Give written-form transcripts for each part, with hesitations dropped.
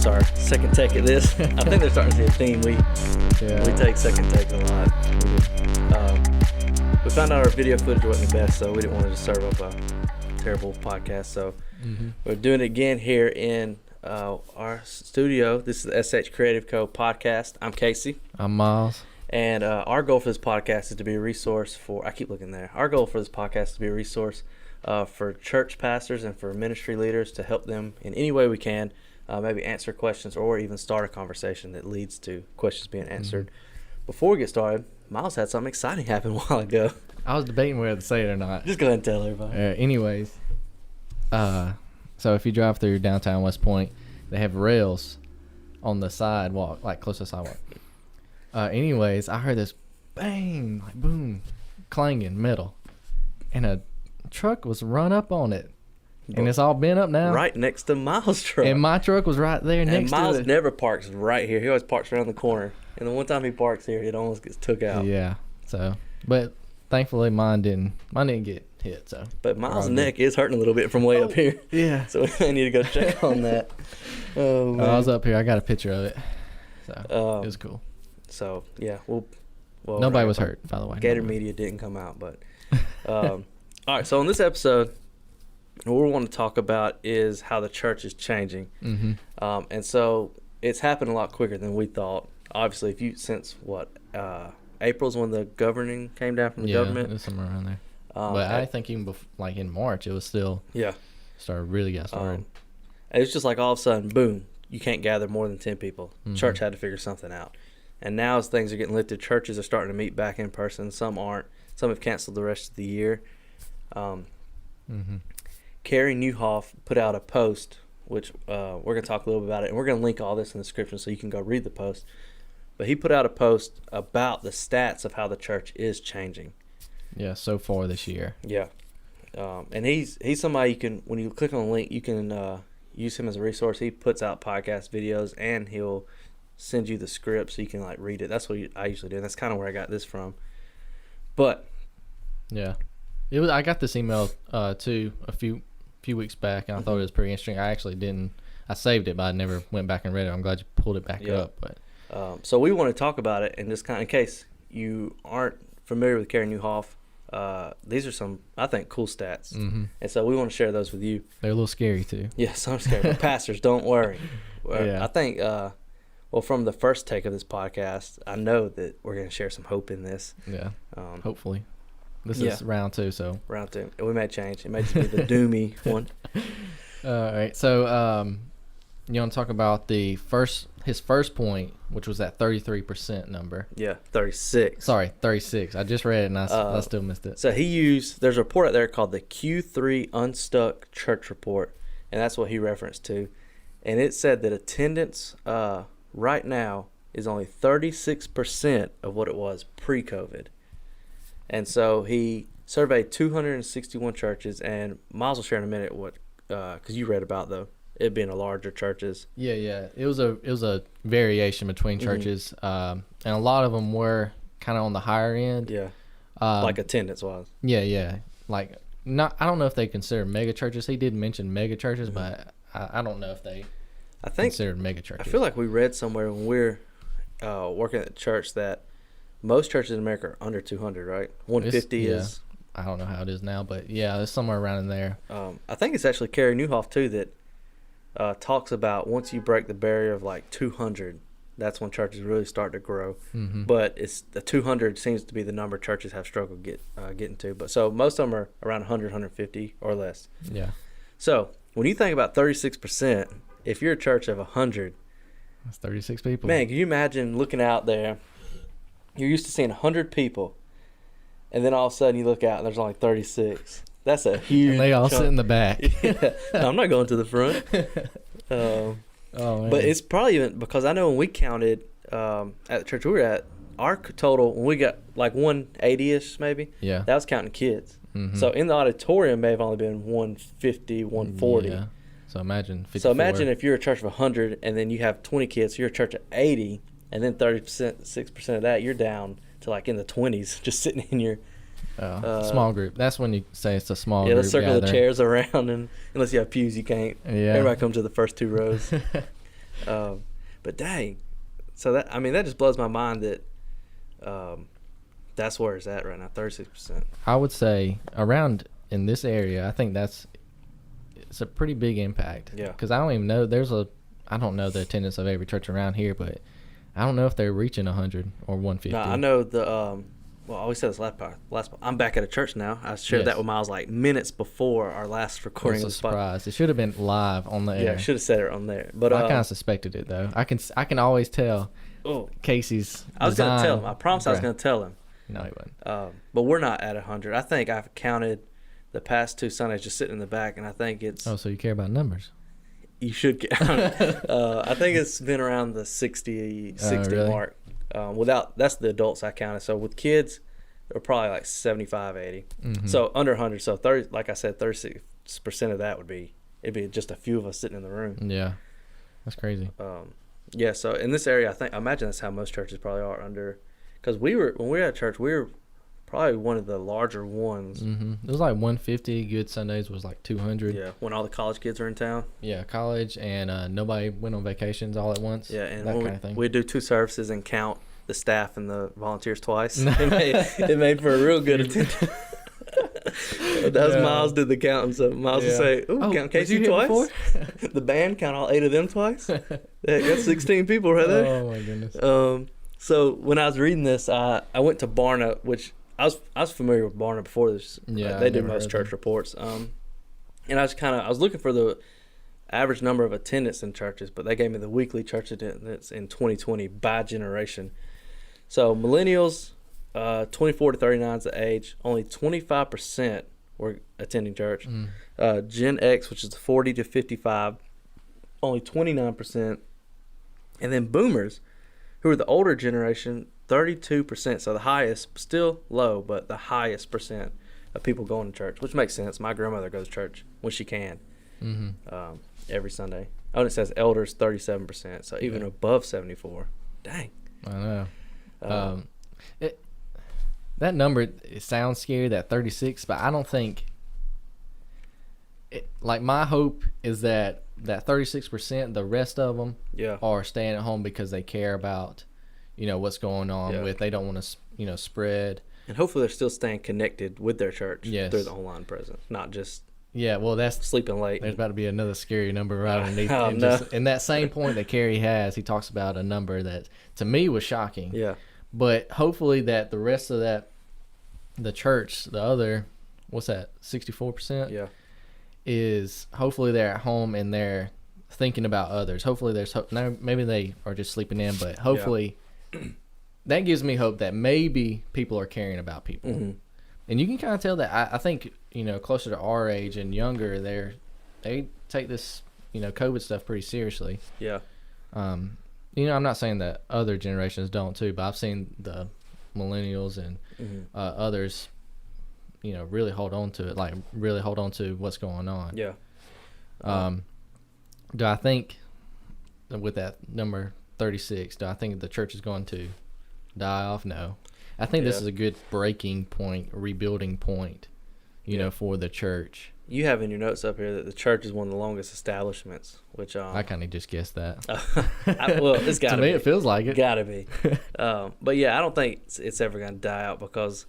It's our second take at this. I think they're starting to see a theme. We take second takes a lot. We found out our video footage wasn't the best, so we didn't want to just serve up a terrible podcast. So we're doing it again here in our studio. This is the SH Creative Co. podcast. I'm Casey. I'm Miles. And our goal for this podcast is to be a resource for, I keep looking there. Our goal for this podcast is to be a resource for church pastors and for ministry leaders to help them in any way we can, maybe answer questions or even start a conversation that leads to questions being answered. Before we get started, Miles had something exciting happen a while ago. I was debating whether to say it or not. Just go ahead and tell everybody. Anyways, so if you drive through downtown West Point, they have rails on the sidewalk, like close to the sidewalk. Anyways, I heard this bang, like boom, clanging metal, and a truck was run up on it, and it's all bent up now. Right next to Miles' truck. And my truck was right there next to it. And Miles never parks right here. He always parks around the corner. And the one time he parks here, it almost gets took out. Yeah. So, but thankfully mine didn't get hit. So. But Miles' neck is hurting a little bit from way up here. Yeah. So I need to go check on that. Oh man. I was up here. I got a picture of it. So it was cool. So yeah, well nobody was hurt, by the way. Gator Media didn't come out, but all right. So in this episode, what we want to talk about is how the church is changing, and so it's happened a lot quicker than we thought. Obviously, if you since April's when the governing came down from the government, it was somewhere around there. But I think even like in March, it was still really got started. It was just like all of a sudden, boom! You can't gather more than 10 people. Church had to figure something out. And now as things are getting lifted, churches are starting to meet back in person. Some aren't. Some have canceled the rest of the year. Carey Nieuwhof put out a post, which we're going to talk a little bit about it. And we're going to link all this in the description so you can go read the post. But he put out a post about the stats of how the church is changing. Yeah, so far this year. Yeah. And he's somebody you can, when you click on the link, you can use him as a resource. He puts out podcast videos and he'll send you the script so you can like read it. That's what I usually do. And that's kind of where I got this from. But yeah, I got this email too a few weeks back, and I thought it was pretty interesting. I actually didn't. I saved it, but I never went back and read it. I'm glad you pulled it back up. But so we want to talk about it, and just kind of in case you aren't familiar with Carey Nieuwhof, these are some I think cool stats, and so we want to share those with you. They're a little scary too. Yeah, some scary. But pastors, don't worry. I think. Well, from the first take of this podcast, I know that we're going to share some hope in this. Yeah, hopefully. This is round 2, so. Round 2. We may change. It may just be the doomy one. All right. So, you want to talk about his first point, which was that 33% number. Yeah, 36. Sorry, 36. I just read it, and I still missed it. So there's a report out there called the Q3 Unstuck Church Report, and that's what he referenced to. And it said that attendance right now is only 36% of what it was pre-COVID. And so he surveyed 261 churches, and Miles will share in a minute what, because you read about it being a larger churches. Yeah. It was a variation between churches, and a lot of them were kind of on the higher end. Yeah, like attendance wise. Yeah. Like I don't know if they consider mega churches. He did mention mega churches, but I don't know if they. I think considered mega churches. I feel like we read somewhere when we're working at the church that most churches in America are under 200, right? 150 is. I don't know how it is now, but yeah, it's somewhere around in there. I think it's actually Carey Nieuwhof too that talks about once you break the barrier of like 200, that's when churches really start to grow. But it's the 200 seems to be the number churches have struggled getting to. But so most of them are around 100, 150 or less. Yeah. So when you think about 36%. If you're a church of 100, that's 36 people. Man, can you imagine looking out there? You're used to seeing 100 people, and then all of a sudden you look out and there's only 36. That's a huge. And they all sit in the back. Yeah. No, I'm not going to the front. Man. But it's probably even because I know when we counted at the church we were at, our total when we got like 180ish maybe. Yeah. That was counting kids. So in the auditorium may have only been 150, 140. Yeah. So imagine 54. So imagine if you're a church of 100 and then you have 20 kids, so you're a church of 80, and then 6% of that, you're down to like in the 20s, just sitting in your small group. That's when you say it's a small group. Yeah, let's circle the chairs around, and unless you have pews, you can't. Yeah. Everybody comes to the first 2 rows. But dang, so that that just blows my mind that that's where it's at right now, 36%. I would say around in this area, I think it's a pretty big impact. Yeah. Because I don't even know I don't know the attendance of every church around here, but I don't know if they're reaching 100 or 150. No, I know well, I always said this last part. I'm back at a church now. I shared that with Miles like minutes before our last recording. It's a surprise. It should have been live on the air. Yeah, I should have said it on there. But I kind of suspected it though. I can always tell. Casey's. I was gonna tell him. I promised I was gonna tell him. No, he wouldn't. But we're not at 100. I think I've counted the past 2 Sundays just sitting in the back, and I think it's. Oh, so you care about numbers? You should count. I think it's been around the 60 really? mark. That's the adults I counted. So with kids, they're probably like 75, 80. Mm-hmm. So under 100. So 30, like I said, 36% of that it'd be just a few of us sitting in the room. Yeah, that's crazy. Yeah. So in this area, I imagine that's how most churches probably are under. Because when we were at church, we were probably one of the larger ones. Mm-hmm. It was like 150. Good Sundays was like 200. Yeah, when all the college kids are in town. Yeah, college and nobody went on vacations all at once. Yeah, and that kind of thing. We'd do 2 services and count the staff and the volunteers twice. It made for a real good attendance. That was Miles did the counting, so Miles would say, "Ooh, count Casey twice." The band count all 8 of them twice. That's 16 people right there. Oh my goodness. So when I was reading this, I went to Barna, which I was familiar with Barna before this. Yeah, they do most church reports. And I was looking for the average number of attendance in churches, but they gave me the weekly church attendance in 2020 by generation. So millennials, 24 to 39 is the age. Only 25% were attending church. Gen X, which is 40 to 55, only 29%. And then boomers, who are the older generation, 32%. So the highest, still low, but the highest percent of people going to church, which makes sense. My grandmother goes to church when she can, every Sunday. Oh, and it says elders, 37%. So even above 74. Dang. I know. That number, it sounds scary, that 36, but I don't think like my hope is that 36%, the rest of them are staying at home because they care about, what's going on with, they don't want to, spread. And hopefully they're still staying connected with their church through the online presence, not just that's sleeping late. There's about to be another scary number right underneath. And that same point that Carey has, he talks about a number that to me was shocking. Yeah. But hopefully that the rest of that, the church, the other, what's that, 64%? Yeah. Is hopefully they're at home and they're thinking about others. Hopefully there's hope. Now, maybe they are just sleeping in, but hopefully that gives me hope that maybe people are caring about people. Mm-hmm. And you can kind of tell that. I think, closer to our age and younger, they take this, COVID stuff pretty seriously. Yeah. I'm not saying that other generations don't too, but I've seen the millennials and others, really hold on to it, like really hold on to what's going on. Yeah. Do I think with that number 36, do I think the church is going to die off? No. I think this is a good breaking point, rebuilding point, for the church. You have in your notes up here that the church is one of the longest establishments, which I kind of just guessed that. It's got to be. To me, it feels like it. Got to be. But yeah, I don't think it's ever going to die out because,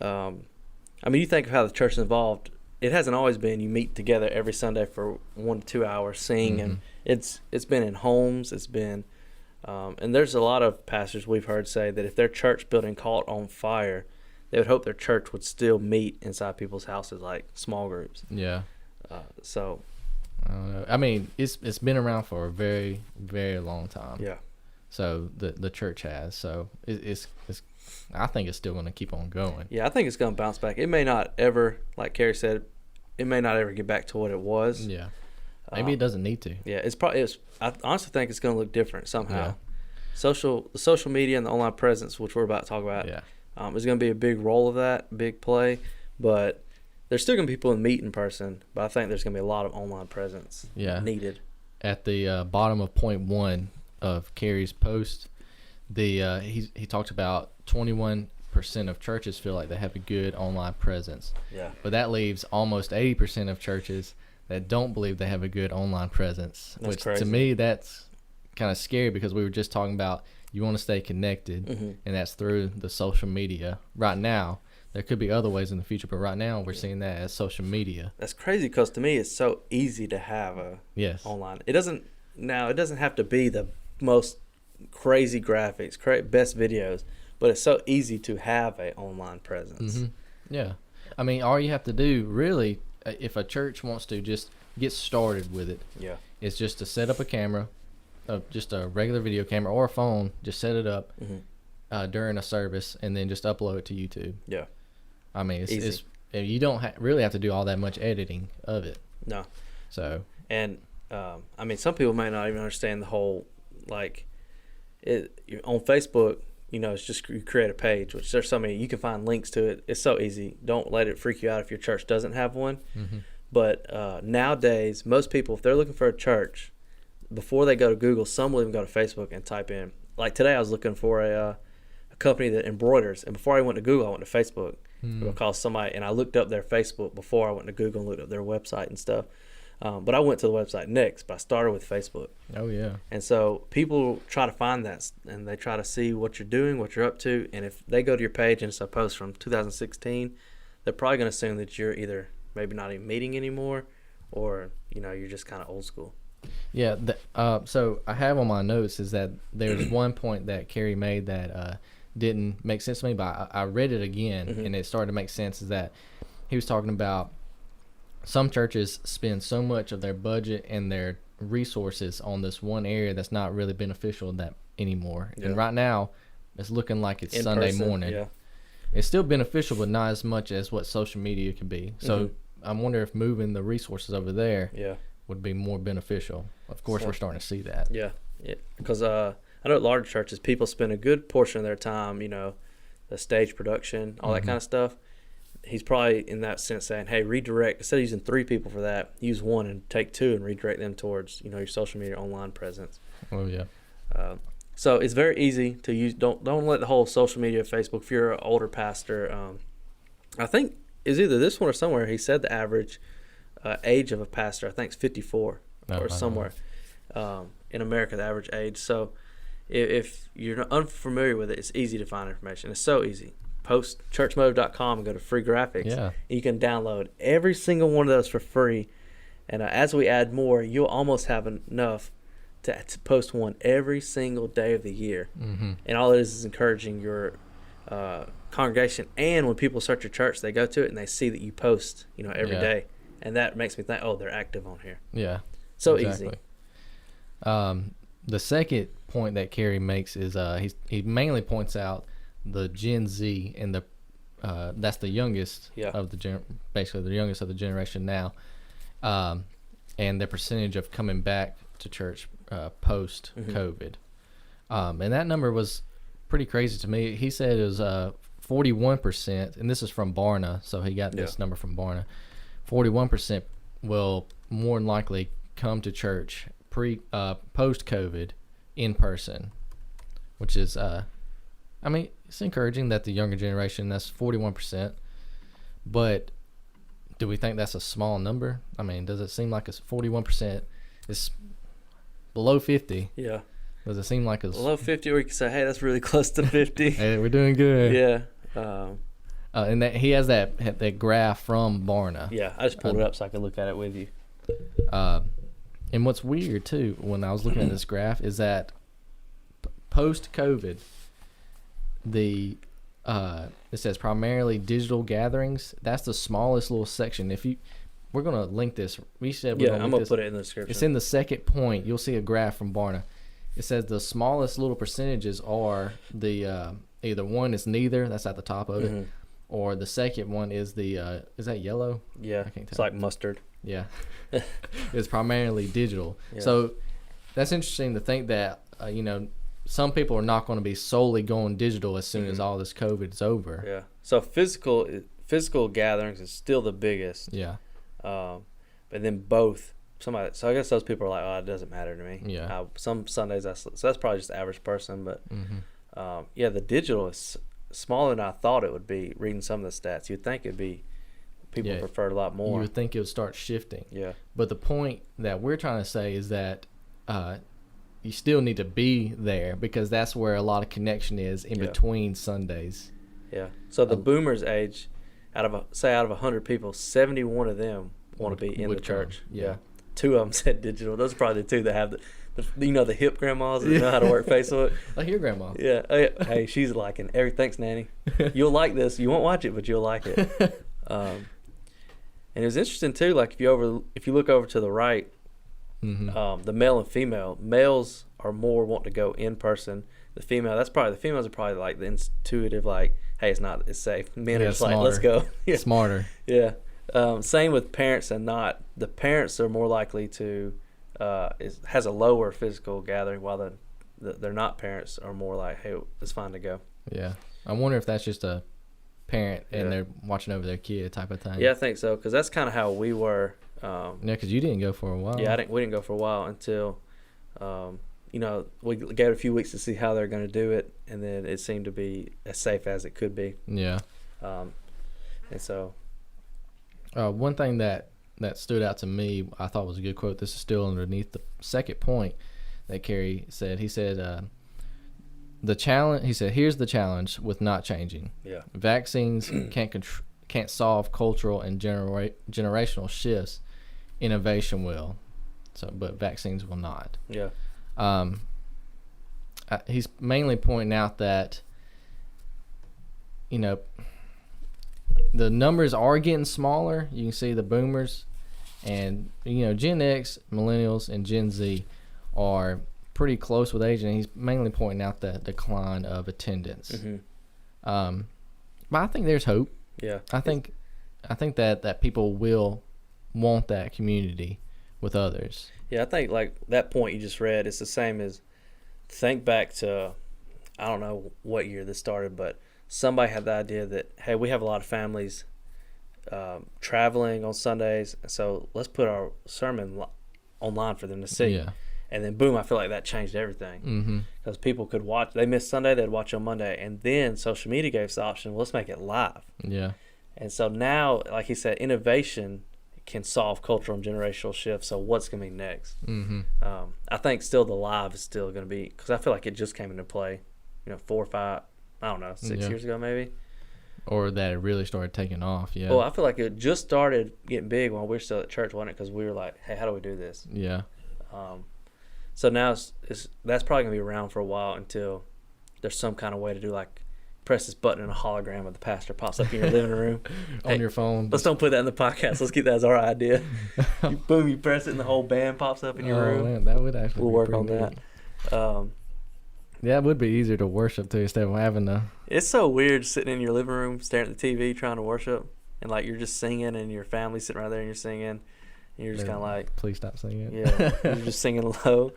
you think of how the church is involved. It hasn't always been you meet together every Sunday for 1 to 2 hours, sing, and it's been in homes. It's been, and there's a lot of pastors we've heard say that if their church building caught on fire, they would hope their church would still meet inside people's houses, like small groups. Yeah. So. I don't know. It's been around for a very, very long time. Yeah. So the church has. So it's I think it's still going to keep on going. Yeah, I think it's going to bounce back. It may not ever, like Carey said, it may not ever get back to what it was. Yeah. Maybe it doesn't need to. Yeah, I honestly think it's going to look different somehow. Yeah. The social media and the online presence, which we're about to talk about, is going to be a big role of that, big play. But there's still going to be people meet in person, but I think there's going to be a lot of online presence needed. At the bottom of point 1 of Carey's post, he talked about 21% of churches feel like they have a good online presence. Yeah. But that leaves almost 80% of churches that don't believe they have a good online presence. That's which crazy. To me, that's kind of scary because we were just talking about you want to stay connected, Mm-hmm. and that's through the social media. Right now, there could be other ways in the future, but right now we're seeing that as social media. That's crazy because to me it's so easy to have a Yes. online. It doesn't have to be the most crazy graphics, best videos, but it's so easy to have a online presence. Mm-hmm. Yeah. I mean, all you have to do really, if a church wants to just get started with it, Yeah. is just to set up a camera, just a regular video camera or a phone, just set it up Mm-hmm. during a service, and then just upload it to YouTube. Yeah. I mean, Easy. it's you don't really have to do all that much editing of it. No. So, And I mean, some people may not even understand the whole on Facebook. It's just you create a page, which there's so many. You can find links to it. It's so easy. Don't let it freak you out if your church doesn't have one. mm-hmm. But nowadays, most people, if they're looking for a church, before they go to Google, some will even go to Facebook and type in. Like today, I was looking for a company that embroiders, and before I went to Google, I went to Facebook because somebody, and I looked up their Facebook before I went to Google and looked up their website and stuff. But I went to the website next, but I started with Facebook. Oh yeah. And so people try to find that, and they try to see what you're doing, what you're up to, and if they go to your page and it's a post from 2016, they're probably going to assume that you're either maybe not even meeting anymore, or you're just kind of old school. Yeah. So I have on my notes is that there's one point that Carey made that didn't make sense to me, but I read it again and it started to make sense. Is that he was talking about some churches spend so much of their budget and their resources on this one area that's not really beneficial that anymore. Yeah. And right now, it's looking like it's In Sunday person, morning. Yeah. It's still beneficial, but not as much as what social media could be. So I wonder if moving the resources over there Yeah. would be more beneficial. Of course, So- we're starting to see that. Yeah. Because I know at large churches, people spend a good portion of their time, the stage production, all that kind of stuff. He's probably in that sense saying, hey, redirect, instead of using 3 people for that, use 1 and take 2 and redirect them towards, your social media online presence. Oh yeah. So it's very easy to use. Don't let the whole social media, Facebook, if you're an older pastor, I think is either this one or somewhere, he said the average age of a pastor, I think, is 54 or somewhere. In America, the average age. So if you're unfamiliar with it, it's easy to find information. It's so easy. Post churchmotive.com and go to free graphics. Yeah. You can download every single one of those for free. And as we add more, you'll almost have enough to post one every single day of the year. Mm-hmm. And all it is encouraging your congregation. And when people search your church, they go to it and they see that you post, every day. And that makes me think, oh, they're active on here. Yeah. So exactly. easy. The second point that Carey makes is he mainly points out the Gen Z and the that's the youngest of the basically the youngest of the generation now, and the percentage of coming back to church post COVID, and that number was pretty crazy to me. He said it was 41%, and this is from Barna, so he got this number from Barna. 41% will more than likely come to church post COVID in person, which is I mean, it's encouraging that the younger generation, that's 41%, but do we think that's a small number? I mean, does it seem like it's 41%? It's below 50. Yeah. Does it seem like it's Below 50, or you can say, hey, that's really close to 50. hey, we're doing good? Yeah. And that he has that graph from Barna. Yeah, I just pulled it up so I could look at it with you. And what's weird too, when I was looking at this graph, is that post COVID, it says primarily digital gatherings. That's the smallest little section. We're gonna link this. We said I'm gonna put it in the description. It's in the second point. You'll see a graph from Barna. It says the smallest little percentages are the either one is neither. That's at the top of it, or the second one is the is that yellow? Yeah, I can't tell. it's like mustard. Yeah, it's primarily digital. Yeah. So that's interesting to think that some people are not going to be solely going digital as soon as all this COVID is over. Yeah. So physical gatherings is still the biggest. Yeah. But then both. So I guess those people are like, oh, it doesn't matter to me. Yeah. Some Sundays so that's probably just the average person, but the digital is smaller than I thought it would be. Reading some of the stats, you'd think it'd be people prefer it a lot more. You would think it would start shifting. Yeah. But the point that we're trying to say is that you still need to be there because that's where a lot of connection is in between Sundays. Yeah. So the boomers age, out of 100 people, 71 of them want to be in the church. Yeah. 2 of them said digital. Those are probably the 2 that have the hip grandmas that know how to work Facebook. Like your grandma. Yeah. Hey, she's liking every. Thanks, Nanny. You'll like this. You won't watch it, but you'll like it. And it was interesting too. Like if you look over to the right, the male and female. Males are more want to go in person. The females are probably like the intuitive, like, hey, it's safe. Men are just smarter. like, let's go. Yeah. Smarter. Yeah. Same with parents and not. The parents are more likely to has a lower physical gathering, while they're not parents are more like, hey, it's fine to go. Yeah. I wonder if that's just a parent and they're watching over their kid type of thing. Yeah, I think so, because that's kind of how we were. Yeah, because you didn't go for a while. Yeah, we didn't go for a while until, we gave it a few weeks to see how they're going to do it, and then it seemed to be as safe as it could be. Yeah. And so. One thing that stood out to me, I thought was a good quote. This is still underneath the second point that Carey said. He said, "The challenge." He said, "Here's the challenge with not changing. Yeah. Vaccines can't solve cultural and generational shifts. Innovation will. But vaccines will not." Yeah. He's mainly pointing out that, the numbers are getting smaller. You can see the boomers and, Gen X, millennials, and Gen Z are pretty close with age, and he's mainly pointing out the decline of attendance. Mm-hmm. But I think there's hope. Yeah. I think that people will want that community with others. Yeah, I think like that point you just read, it's the same as think back to, I don't know what year this started, but somebody had the idea that, hey, we have a lot of families traveling on Sundays, so let's put our sermon online for them to see. Yeah. And then boom, I feel like that changed everything, because people could watch. They missed Sunday, they'd watch on Monday, and then social media gave us the option. Well, let's make it live. Yeah. And so now, like he said, innovation can solve cultural and generational shifts. So what's going to be next? I think still the live is still going to be, because I feel like it just came into play, 4 or 5, I don't know, 6 years ago maybe. Or that it really started taking off. Yeah. Well, I feel like it just started getting big while we were still at church, wasn't it? Because we were like, hey, how do we do this? Yeah. So now that's probably going to be around for a while until there's some kind of way to do, like, press this button and a hologram of the pastor pops up in your living room. On your phone. Let's don't put that in the podcast. Let's keep that as our idea. You press it and the whole band pops up in your room. Man, that would actually We'll work on good. that. Yeah, it would be easier to worship too instead of having to. It's so weird sitting in your living room staring at the TV trying to worship, and like you're just singing and your family's sitting right there and you're singing, and you're just kind of like, please stop singing. Yeah, you're just singing low.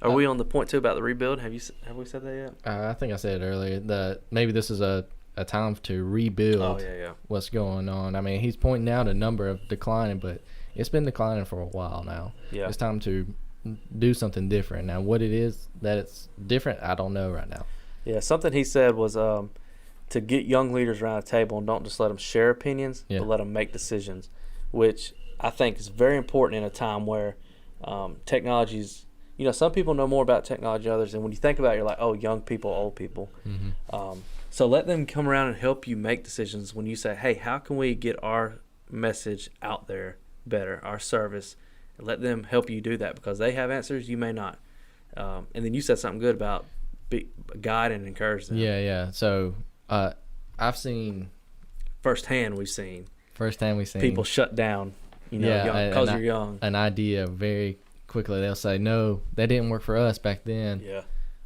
Are we on the point too about the rebuild? Have we said that yet? I think I said it earlier that maybe this is a time to rebuild. Oh yeah. What's going on? I mean, he's pointing out a number of declining, but it's been declining for a while now. Yeah, it's time to do something different. Now, what it is that it's different, I don't know right now. Yeah, something he said was to get young leaders around a table and don't just let them share opinions, but let them make decisions, which I think is very important in a time where technology's, some people know more about technology than others, and when you think about it, you're like, oh, young people, old people. So let them come around and help you make decisions when you say, hey, how can we get our message out there better, our service. Let them help you do that, because they have answers, you may not. And then you said something good about guide and encourage them. Yeah. So I've seen firsthand. We've seen people shut down. Because you're young. An idea very quickly. They'll say, no, that didn't work for us back then. Yeah.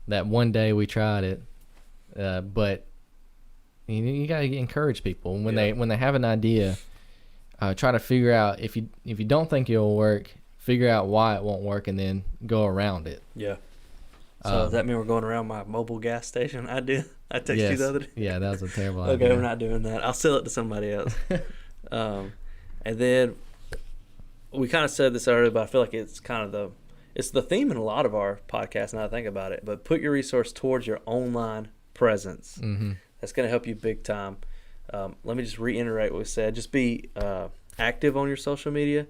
That one day we tried it, but you got to encourage people when they have an idea. Try to figure out if you don't think it'll work, figure out why it won't work, and then go around it. Yeah. So does that mean we're going around my mobile gas station idea? I texted you the other day. Yeah, that was a terrible idea. Okay, we're not doing that. I'll sell it to somebody else. And then we kind of said this earlier, but I feel like it's kind of it's the theme in a lot of our podcasts now I think about it. But put your resource towards your online presence. Mm-hmm. That's going to help you big time. Let me just reiterate what we said. Just be active on your social media.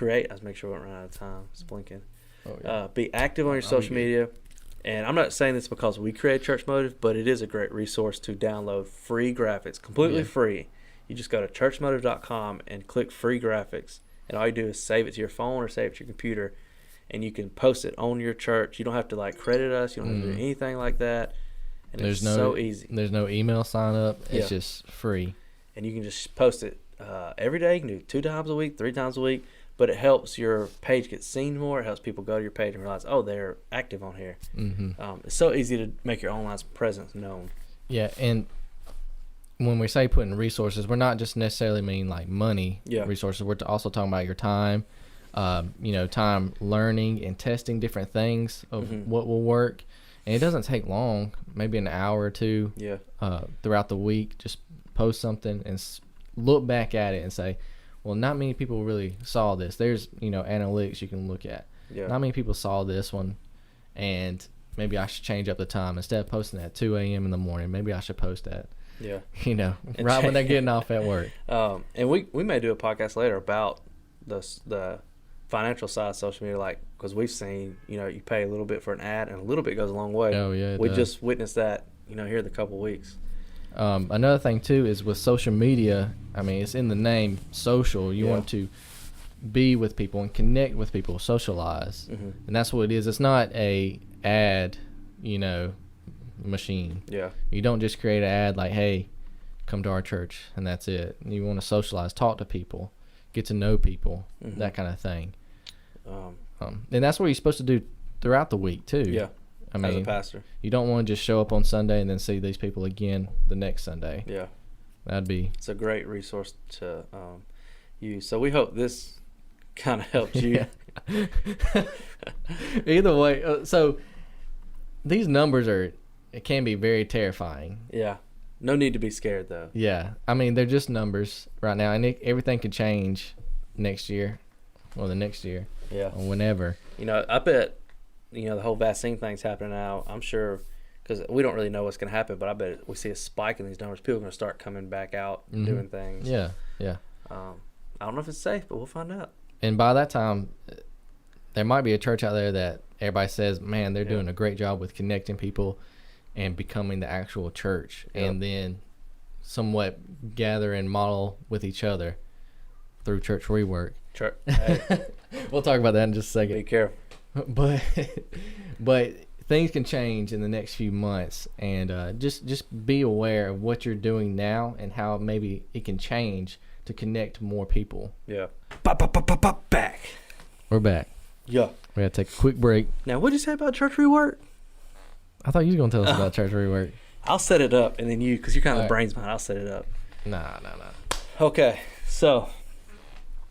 Let's make sure we don't run out of time. It's blinking. Oh, yeah. Be active on your social media. And I'm not saying this because we create Church Motive, but it is a great resource to download free graphics, completely free. You just go to churchmotive.com and click free graphics. And all you do is save it to your phone or save it to your computer. And you can post it on your church. You don't have to like credit us. You don't have to do anything like that. And it's so easy. There's no email sign up. It's just free. And you can just post it every day. You can do it 2 times a week, 3 times a week. But it helps your page get seen more. It helps people go to your page and realize, oh, they're active on here. It's so easy to make your online presence known. Yeah, and when we say putting resources, we're not just necessarily mean like money resources. We're also talking about your time, time learning and testing different things of what will work. And it doesn't take long, maybe an hour or two throughout the week. Just post something and look back at it and say, well, not many people really saw this. There's, analytics you can look at. Yeah. Not many people saw this one, and maybe I should change up the time. Instead of posting at 2 a.m. in the morning, maybe I should post at, right when they're getting off at work. And we may do a podcast later about the financial side of social media, like, because we've seen, you pay a little bit for an ad, and a little bit goes a long way. Oh, yeah, we just witnessed that, here in a couple of weeks. Another thing too is with social media, I mean, it's in the name social. You want to be with people and connect with people, socialize. And that's what it is. It's not a ad, machine. Yeah. You don't just create an ad like, hey, come to our church, and that's it. You want to socialize, talk to people, get to know people, that kind of thing. And that's what you're supposed to do throughout the week too. Yeah. I mean, as a pastor, you don't want to just show up on Sunday and then see these people again the next Sunday. Yeah, it's a great resource to use. So we hope this kind of helps you. Either way, so these numbers it can be very terrifying. Yeah, no need to be scared though. Yeah, I mean they're just numbers right now, and everything could change next year or the next year. Yeah, or whenever. I bet. The whole vaccine thing's happening now. I'm sure, because we don't really know what's going to happen, but I bet we see a spike in these numbers. People are going to start coming back out and doing things. Yeah. I don't know if it's safe, but we'll find out. And by that time, there might be a church out there that everybody says, man, they're doing a great job with connecting people and becoming the actual church, and then somewhat gather and model with each other through church rework. Hey. We'll talk about that in just a second. Be careful. But things can change in the next few months, and just be aware of what you're doing now and how maybe it can change to connect more people. Yeah. Back. We're back. Yeah. We gotta take a quick break. Now, what did you say about church rework? I thought you were gonna tell us about church rework. I'll set it up, and then because you're kind of the brains behind, I'll set it up. Nah. Okay, so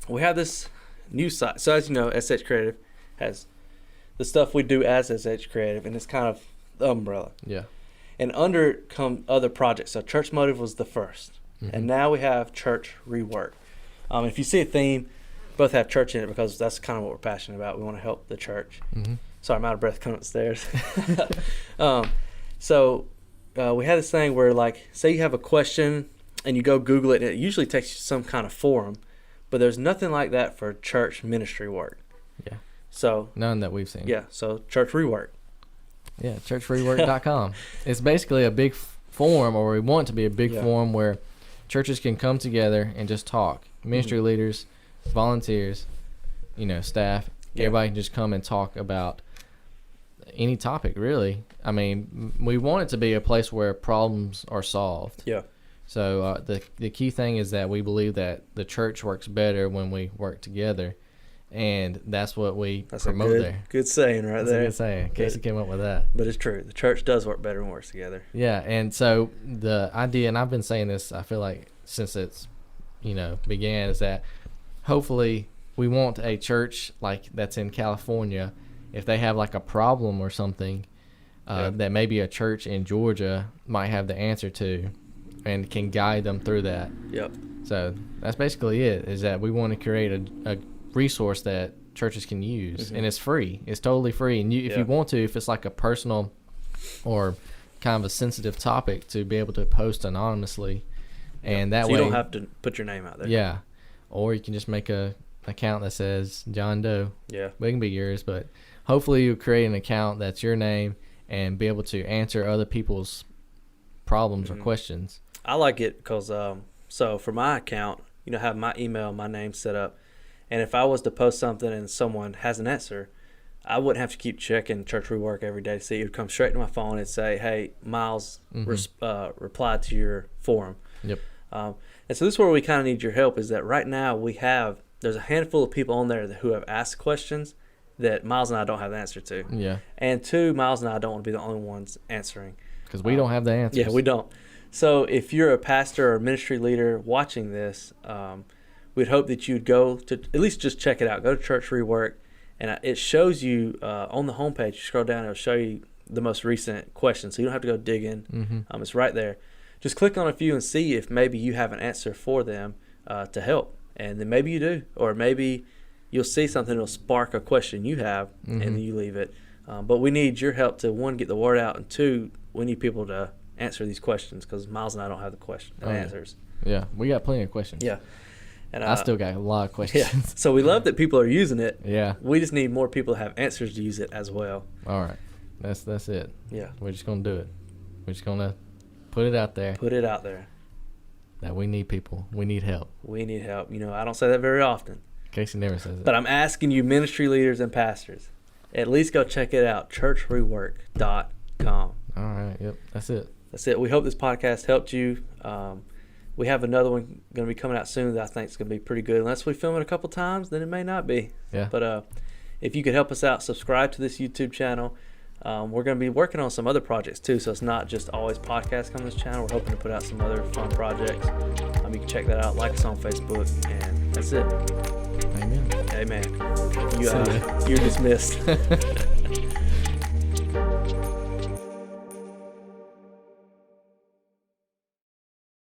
we have this new site. So as you know, SH Creative has the stuff we do as SH Creative, and it's kind of the umbrella. Yeah. And under come other projects. So Church Motive was the first. And now we have Church Rework. If you see a theme, both have church in it because that's kind of what we're passionate about. We want to help the church. Sorry, I'm out of breath coming upstairs. So we had this thing where, like, say you have a question and you go Google it, and it usually takes you to some kind of forum, but there's nothing like that for church ministry work. Yeah. So none that we've seen. Yeah. So Church Rework. Yeah, churchrework.com. It's basically a big forum, or we want it to be a big forum where churches can come together and just talk. Ministry leaders, volunteers, staff, everybody can just come and talk about any topic, really. I mean, we want it to be a place where problems are solved. Yeah. So the key thing is that we believe that the church works better when we work together. And that's what we promote there. Good saying right there. That's a good saying. Casey came up with that. But it's true. The church does work better when it works together. Yeah, and so the idea, and I've been saying this, I feel like since it's, began, is that hopefully we want a church like that's in California, if they have like a problem or something, that maybe a church in Georgia might have the answer to and can guide them through that. Yep. So that's basically it, is that we want to create a resource that churches can use, and it's free. It's totally free, and if you want to, if it's like a personal or kind of a sensitive topic, to be able to post anonymously, and that so way you don't have to put your name out there. Yeah, or you can just make a account that says John Doe. Yeah. But it can be yours, but hopefully you create an account that's your name and be able to answer other people's problems or questions. I like it because, so for my account, you know, have my email, my name set up. And if I was to post something and someone has an answer, I wouldn't have to keep checking Church Rework every day to see. It would come straight to my phone and say, hey, Miles replied to your forum. Yep. And so this is where we kind of need your help, is that right now there's a handful of people on there who have asked questions that Miles and I don't have the answer to. Yeah. And two, Miles and I don't want to be the only ones answering. Because we don't have the answers. Yeah, we don't. So if you're a pastor or ministry leader watching this, we'd hope that you'd go to at least just check it out. Go to Church Rework, and it shows you on the homepage. You scroll down, it'll show you the most recent questions, so you don't have to go digging. It's right there. Just click on a few and see if maybe you have an answer for them to help, and then maybe you do, or maybe you'll see something that'll spark a question you have, and then you leave it. But we need your help to, one, get the word out, and two, we need people to answer these questions because Miles and I don't have the answers. Yeah, we got plenty of questions. Yeah. And I still got a lot of questions. Yeah. So we love that people are using it. Yeah. We just need more people to have answers to use it as well. All right. That's it. Yeah. We're just going to do it. We're just going to put it out there. Put it out there. That we need people. We need help. We need help. You know, I don't say that very often. Casey never says it. But I'm asking you, ministry leaders and pastors, at least go check it out, churchrework.com. All right. Yep. That's it. That's it. We hope this podcast helped you. We have another one going to be coming out soon that I think is going to be pretty good. Unless we film it a couple times, then it may not be. Yeah. But if you could help us out, subscribe to this YouTube channel. We're going to be working on some other projects too, so it's not just always podcasts on this channel. We're hoping to put out some other fun projects. You can check that out. Like us on Facebook, and that's it. Amen. Amen. You're dismissed.